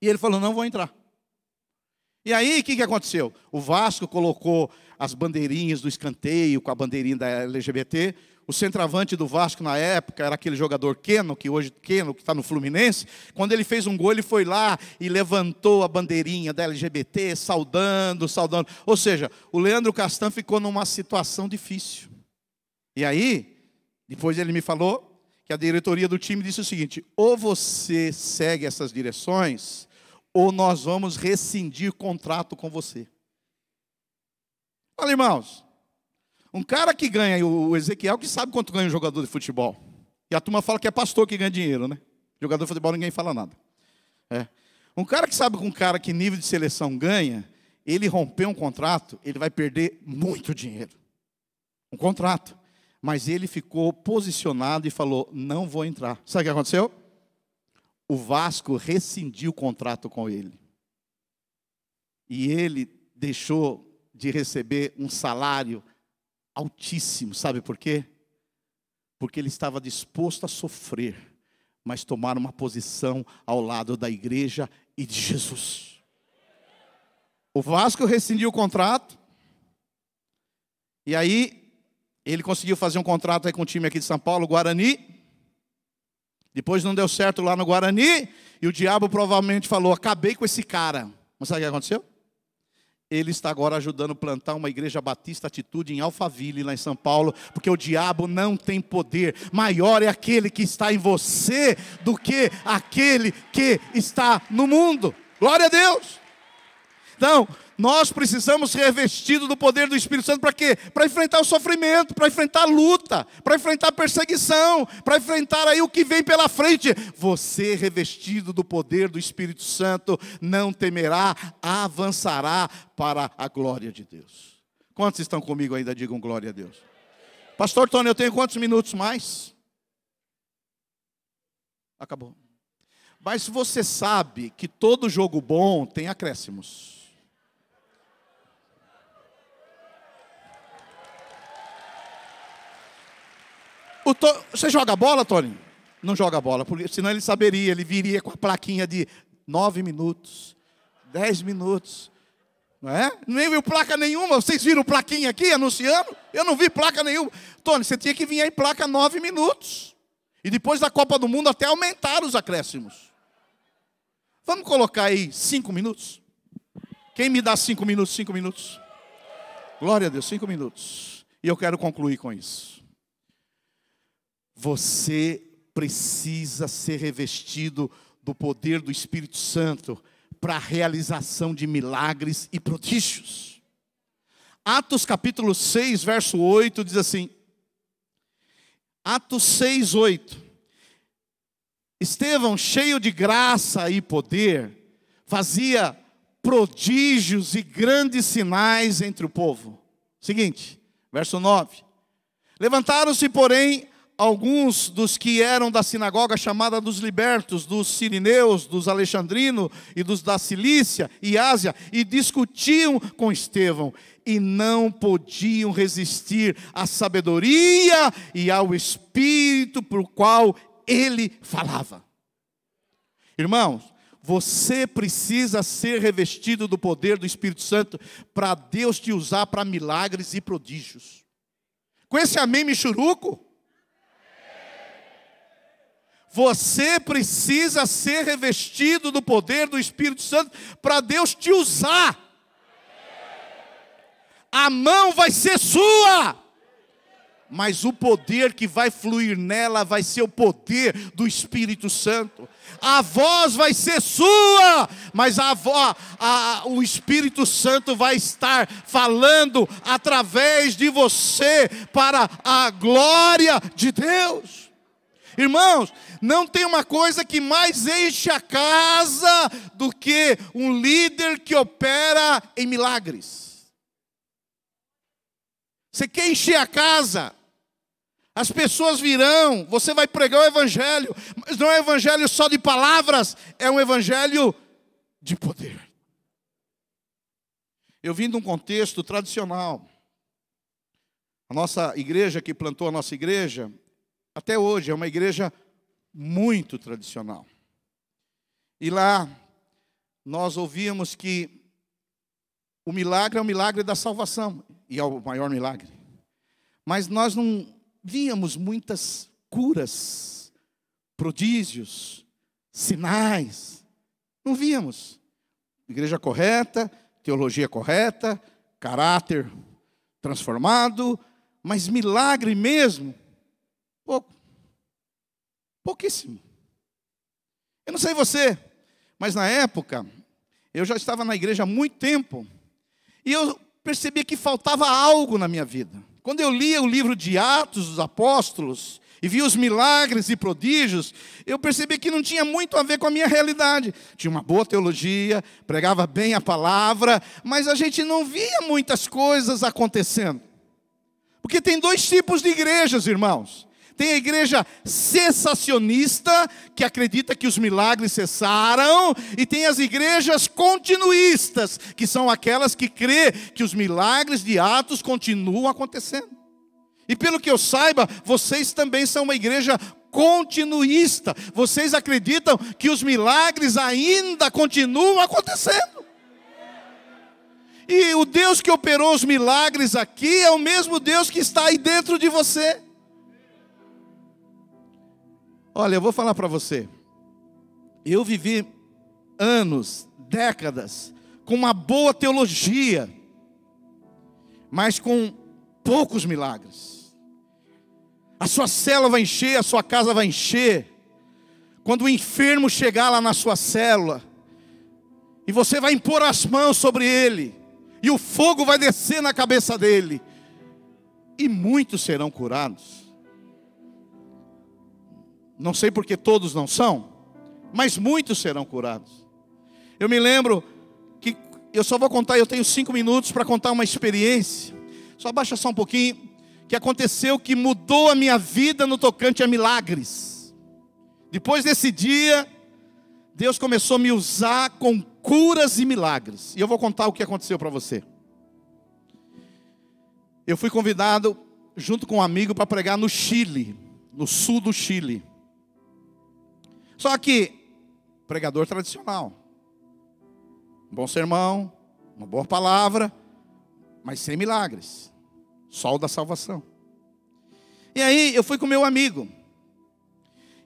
E ele falou, não vou entrar. E aí, o que aconteceu? O Vasco colocou as bandeirinhas do escanteio com a bandeirinha da LGBT. O centroavante do Vasco na época era aquele jogador Keno, que está no Fluminense. Quando ele fez um gol, ele foi lá e levantou a bandeirinha da LGBT, saudando. Ou seja, o Leandro Castan ficou numa situação difícil. E aí, depois ele me falou que a diretoria do time disse o seguinte, ou você segue essas direções, ou nós vamos rescindir contrato com você. Olha, irmãos, um cara que ganha, o Ezequiel, que sabe quanto ganha um jogador de futebol. E a turma fala que é pastor que ganha dinheiro, né? Jogador de futebol ninguém fala nada. Um cara que sabe com um cara que nível de seleção ganha, ele romper um contrato, ele vai perder muito dinheiro. Um contrato. Mas ele ficou posicionado e falou, não vou entrar. Sabe o que aconteceu? O Vasco rescindiu o contrato com ele. E ele deixou de receber um salário altíssimo. Sabe por quê? Porque ele estava disposto a sofrer, mas tomar uma posição ao lado da igreja e de Jesus. O Vasco rescindiu o contrato. E aí, ele conseguiu fazer um contrato aí com o time aqui de São Paulo, Guarani. Depois não deu certo lá no Guarani. E o diabo provavelmente falou, acabei com esse cara. Mas sabe o que aconteceu? Ele está agora ajudando a plantar uma igreja batista atitude em Alphaville, lá em São Paulo. Porque o diabo não tem poder. Maior é aquele que está em você do que aquele que está no mundo. Glória a Deus. Então, nós precisamos ser revestidos do poder do Espírito Santo para quê? Para enfrentar o sofrimento, para enfrentar a luta, para enfrentar a perseguição, para enfrentar aí o que vem pela frente. Você revestido do poder do Espírito Santo não temerá, avançará para a glória de Deus. Quantos estão comigo ainda? Digam glória a Deus. Pastor Tony, eu tenho quantos minutos mais? Acabou. Mas você sabe que todo jogo bom tem acréscimos. Você joga bola, Tony? Não joga bola, porque senão ele saberia, ele viria com a plaquinha de 9 minutos, 10 minutos. Não é? Nem viu placa nenhuma. Vocês viram plaquinha aqui anunciando? Eu não vi placa nenhuma. Tony, você tinha que vir aí placa 9 minutos. E depois da Copa do Mundo até aumentar os acréscimos. Vamos colocar aí 5 minutos? Quem me dá 5 minutos? 5 minutos. Glória a Deus, 5 minutos. E eu quero concluir com isso. Você precisa ser revestido do poder do Espírito Santo para a realização de milagres e prodígios. Atos capítulo 6, verso 8, diz assim. Atos 6, 8. Estevão, cheio de graça e poder, fazia prodígios e grandes sinais entre o povo. Seguinte, verso 9. Levantaram-se, porém, alguns dos que eram da sinagoga chamada dos libertos, dos sirineus, dos alexandrinos e dos da Cilícia e Ásia, e discutiam com Estevão, e não podiam resistir à sabedoria e ao espírito por qual ele falava. Irmãos, você precisa ser revestido do poder do Espírito Santo para Deus te usar para milagres e prodígios. Com esse amém michuruco, você precisa ser revestido do poder do Espírito Santo para Deus te usar. A mão vai ser sua, mas o poder que vai fluir nela vai ser o poder do Espírito Santo. A voz vai ser sua, mas o Espírito Santo vai estar falando através de você para a glória de Deus. Irmãos, não tem uma coisa que mais enche a casa do que um líder que opera em milagres. Você quer encher a casa, as pessoas virão, você vai pregar o evangelho, mas não é um evangelho só de palavras, é um evangelho de poder. Eu vim de um contexto tradicional. A nossa igreja que plantou a nossa igreja, até hoje é uma igreja muito tradicional. E lá nós ouvíamos que o milagre é o milagre da salvação, e é o maior milagre. Mas nós não víamos muitas curas, prodígios, sinais. Não víamos. Igreja correta, teologia correta, caráter transformado, mas milagre mesmo, pouco. Pouquíssimo. Eu não sei você, mas na época, eu já estava na igreja há muito tempo, e eu percebi que faltava algo na minha vida. Quando eu lia o livro de Atos dos Apóstolos e via os milagres e prodígios, eu percebi que não tinha muito a ver com a minha realidade. Tinha uma boa teologia, pregava bem a palavra, mas a gente não via muitas coisas acontecendo. Porque tem dois tipos de igrejas, irmãos. Tem a igreja cessacionista, que acredita que os milagres cessaram, e tem as igrejas continuistas, que são aquelas que crê que os milagres de Atos continuam acontecendo. E pelo que eu saiba, vocês também são uma igreja continuista. Vocês acreditam que os milagres ainda continuam acontecendo. E o Deus que operou os milagres aqui é o mesmo Deus que está aí dentro de você. Olha, eu vou falar para você. Eu vivi anos, décadas, com uma boa teologia, mas com poucos milagres. A sua célula vai encher, a sua casa vai encher. Quando o enfermo chegar lá na sua célula, e você vai impor as mãos sobre ele, e o fogo vai descer na cabeça dele, e muitos serão curados. Não sei porque todos não são, mas muitos serão curados. Eu me lembro que, eu só vou contar, eu tenho 5 minutos para contar uma experiência. Só abaixa só um pouquinho, que aconteceu que mudou a minha vida no tocante a milagres. Depois desse dia, Deus começou a me usar com curas e milagres. E eu vou contar o que aconteceu para você. Eu fui convidado, junto com um amigo, para pregar no Chile. no sul do Chile. Só que, pregador tradicional. Um bom sermão, uma boa palavra, mas sem milagres. Só o da salvação. E aí, eu fui com meu amigo.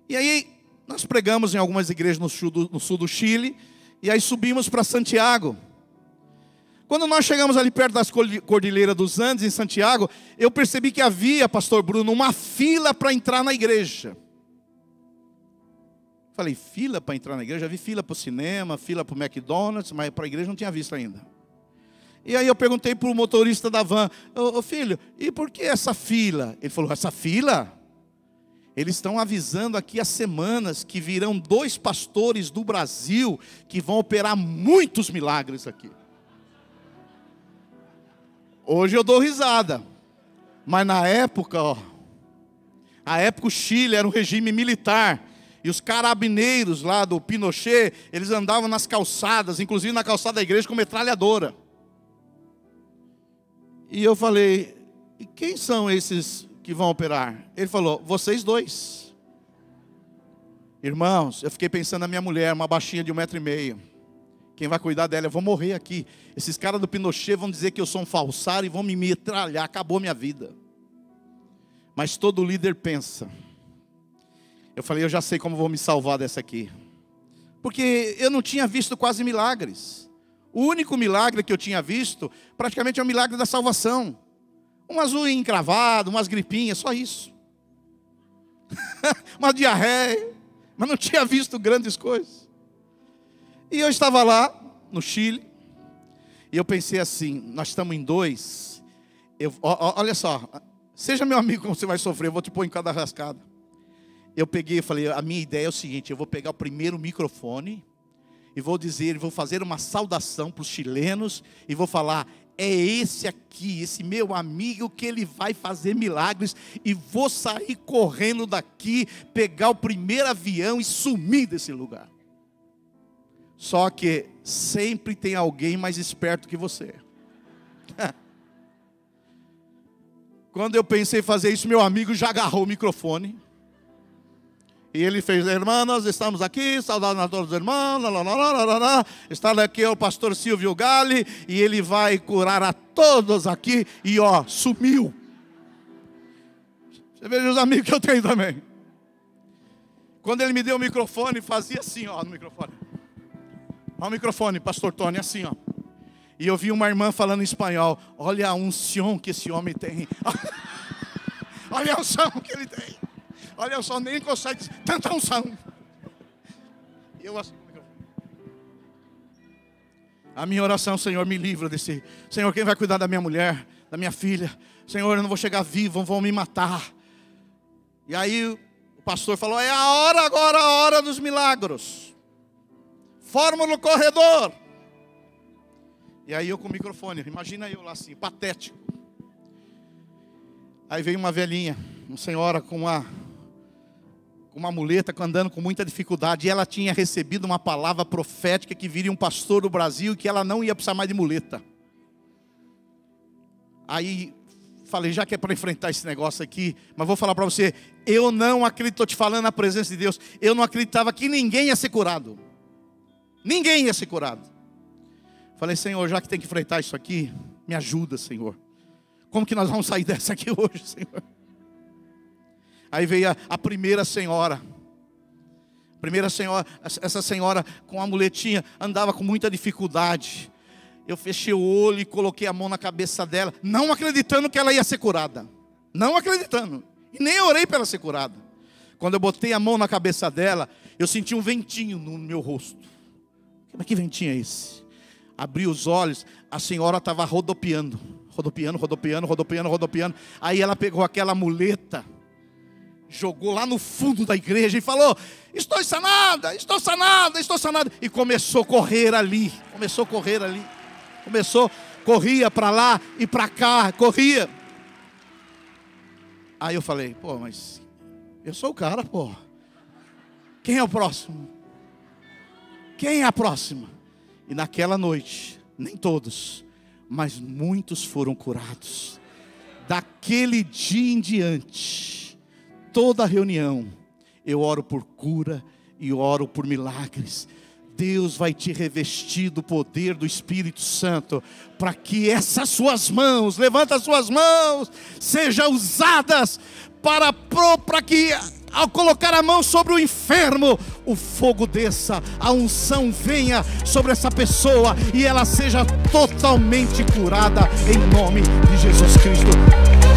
E aí, nós pregamos em algumas igrejas no sul do Chile. E aí subimos para Santiago. Quando nós chegamos ali perto das Cordilheiras dos Andes, em Santiago, eu percebi que havia, pastor Bruno, uma fila para entrar na igreja. Falei, fila para entrar na igreja? Já vi fila para o cinema, fila para o McDonald's, mas para a igreja não tinha visto ainda. E aí eu perguntei para o motorista da van, ô filho, e por que essa fila? Ele falou, essa fila? Eles estão avisando aqui há semanas que virão 2 pastores do Brasil que vão operar muitos milagres aqui. Hoje eu dou risada, mas na época, o Chile era um regime militar, e os carabineiros lá do Pinochet, eles andavam nas calçadas, inclusive na calçada da igreja com metralhadora. E eu falei, e quem são esses que vão operar? Ele falou, vocês 2. Irmãos, eu fiquei pensando na minha mulher, uma baixinha de 1,5 m. Quem vai cuidar dela? Eu vou morrer aqui. Esses caras do Pinochet vão dizer que eu sou um falsário e vão me metralhar. Acabou minha vida. Mas todo líder pensa. Eu falei, eu já sei como vou me salvar dessa aqui. Porque eu não tinha visto quase milagres. O único milagre que eu tinha visto, praticamente é o milagre da salvação. Umas unhas encravadas, umas gripinhas, só isso. Uma diarreia. Mas não tinha visto grandes coisas. E eu estava lá, no Chile, e eu pensei assim, nós estamos em 2, olha só, seja meu amigo como você vai sofrer, eu vou te pôr em cada rascada. Eu peguei e falei, a minha ideia é o seguinte, eu vou pegar o primeiro microfone, e vou fazer uma saudação para os chilenos, e vou falar, é esse aqui, esse meu amigo que ele vai fazer milagres, e vou sair correndo daqui, pegar o primeiro avião e sumir desse lugar. Só que sempre tem alguém mais esperto que você. Quando eu pensei em fazer isso, meu amigo já agarrou o microfone. E ele fez, irmãos, estamos aqui, saudades a todos os irmãos, está aqui o pastor Silvio Galli, e ele vai curar a todos aqui, e sumiu. Você veja os amigos que eu tenho também. Quando ele me deu o microfone, fazia assim, no microfone. Olha o microfone, pastor Tony, assim, E eu vi uma irmã falando em espanhol. Olha a unção que esse homem tem. Olha a unção que ele tem. Olha só, nem consegue tanta unção. E eu assim, a minha oração, Senhor, me livra desse. Senhor, quem vai cuidar da minha mulher, da minha filha? Senhor, eu não vou chegar vivo, vão me matar. E aí o pastor falou, é a hora agora, a hora dos milagres. Forma no corredor. E aí eu com o microfone, imagina eu lá assim, patético. Aí veio uma velhinha, uma senhora com uma muleta, andando com muita dificuldade. E ela tinha recebido uma palavra profética que viria um pastor do Brasil e que ela não ia precisar mais de muleta. Aí falei, já que é para enfrentar esse negócio aqui, mas vou falar para você, eu não acredito, estou te falando na presença de Deus, eu não acreditava que ninguém ia ser curado. Ninguém ia ser curado. Falei, Senhor, já que tem que enfrentar isso aqui, me ajuda, Senhor. Como que nós vamos sair dessa aqui hoje, Senhor? Aí veio a primeira senhora. Essa senhora com a muletinha andava com muita dificuldade. Eu fechei o olho e coloquei a mão na cabeça dela, não acreditando que ela ia ser curada. Não acreditando. E nem orei para ela ser curada. Quando eu botei a mão na cabeça dela, eu senti um ventinho no meu rosto. Mas que ventinho é esse? Abri os olhos, a senhora estava rodopiando. Aí ela pegou aquela muleta, jogou lá no fundo da igreja e falou, estou sanada. E começou a correr ali. Corria para lá e para cá, corria. Aí eu falei, mas eu sou o cara, Quem é o próximo? Quem é a próxima? E naquela noite, nem todos, mas muitos foram curados. Daquele dia em diante, toda reunião, eu oro por cura e oro por milagres. Deus vai te revestir do poder do Espírito Santo, para que essas suas mãos, levanta as suas mãos, sejam usadas para que, ao colocar a mão sobre o enfermo, o fogo desça, a unção venha sobre essa pessoa e ela seja totalmente curada em nome de Jesus Cristo.